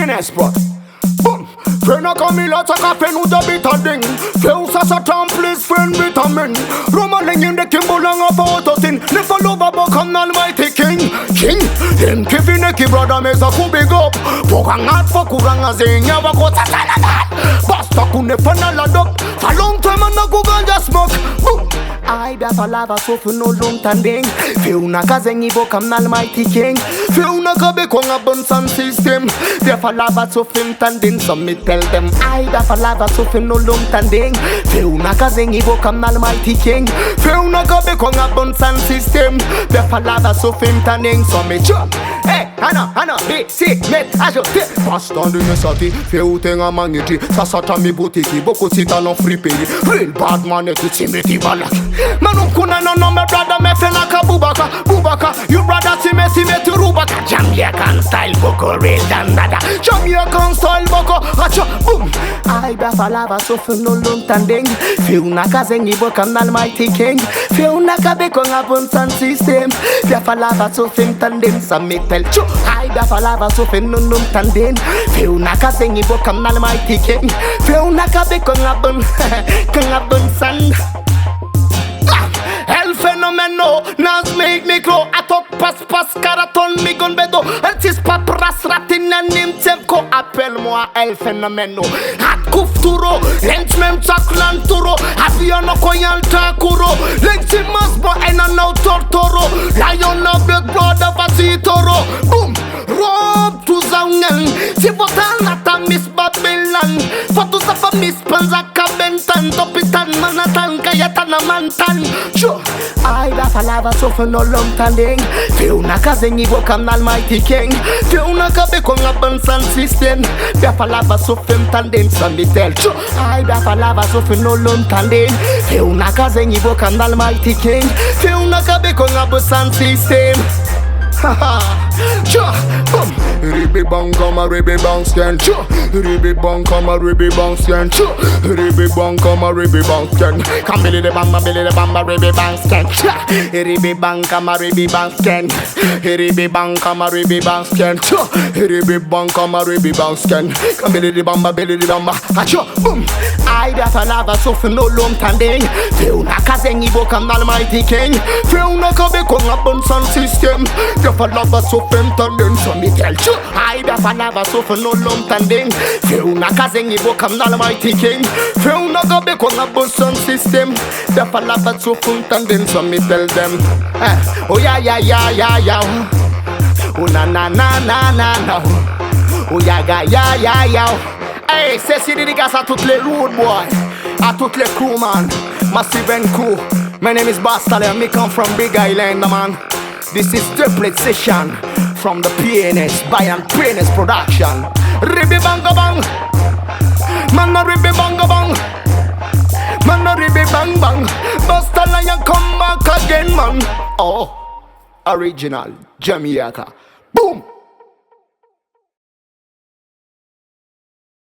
PNS bro. Boom. Frena Camila taka fenu da bitading. Feusa satan please friend vitamin. Romaling in the Kimbolang of Autosin. Never over Bokam Almighty King. King. Him Kivineki brother meza kubig up. Pokangat for Kuranga Zenya Wakota Sanadan. Basta Kunefana Ladop. For long time and no Google just smoke. Boom. I da falava so for no long tanding. Feuna Kazengi Bokam Almighty King. Feuna Kabe Konga Bunsan system. They falava so film tanding. So me tell them I da falava so for no long tanding. Feuna Kazengi Bokam Almighty King. Feuna Kabe Konga Bunsan system. They falava so film tanding. So me chop. Hey, Hana, B, C, Met, Ajo, T. Pastan de Nesati, Feutenga Mangiti, Sasatami Boutique, Boko Sita non free pay. Real bad man, it's Timothy Balak. Manum Kuna no, my brother, Mefenaka Bubaka, you brother, Timothy to Rubaka, Jamaican style, Boko, real Dandada, Jamaican style, Boko, Acho, boom. I da falava so for no long tanding. Feunaka Zengi Bokam Almighty King. Feunaka Bekonga Bunsan system. Da falava so film tanding, some me tell you. I da falava so for no long tanding. Feunaka Zengi Bokam Almighty King. Feunaka Bekonga Bunsan. El fenomeno, nas make me grow. I talk pas karaton mi gon bedo. Artist papras ratin and nim temko. Appelle-moi el fenomeno. Hat kufturo, henchmem chaklanturo. Aviano koyan takuro. Lexi masbo ena no tortoro. Lion of big brother vasitoro. Boom, rob to zangen. Si votan nata miss Babylon. Fatu safa miss panzaka bentan. Topitan manatan kayatana mantan. Sure. I da falava so for no long tanding. Feuna Kazengi Bokam Almighty King. Feuna Kabe Konga Bunsan system. Da falava so film tanding. Some me tell you. I da falava so for no long tanding. Feuna Kazengi Bokam Almighty King. Feuna Kabe Konga Bunsan system. Sure, boom. Ribi bang come a ribi bang scan. Sure, ribi bang come a ribi bang scan. Sure, ribi bang come a ribi bang scan. Come Billy the bamba ribi bang scan. Ribi bang come a ribi bang scan. Ribi bang come a ribi bang scan. Sure, ribi bang come a ribi bang scan. Come Billy the bamba. Sure, boom. I da falava so for no long tanding. Feuna Kazengi Bokam Almighty King. Feuna Kabe Konga Bunsan system. Da falava so film tanding. So me tell you, I da falava so for no long tanding. Feuna Kazengi Bokam Almighty King. Feuna Kabe Konga Bunsan system. Da falava so film tanding. So me tell them, oh yeah. Oh na. Oh yeah. Hey, c'est si dédicace à toutes les road boys, à toutes les crew man, Massive and crew. My name is Bastale and me come from Big Island man. This is Triplet Session from the PNS by and PNS production. Ribi banga bang, man no ribi banga bang, man no ribi bang bang. Bastale and come back again man. Oh, original Jamaica. Boom.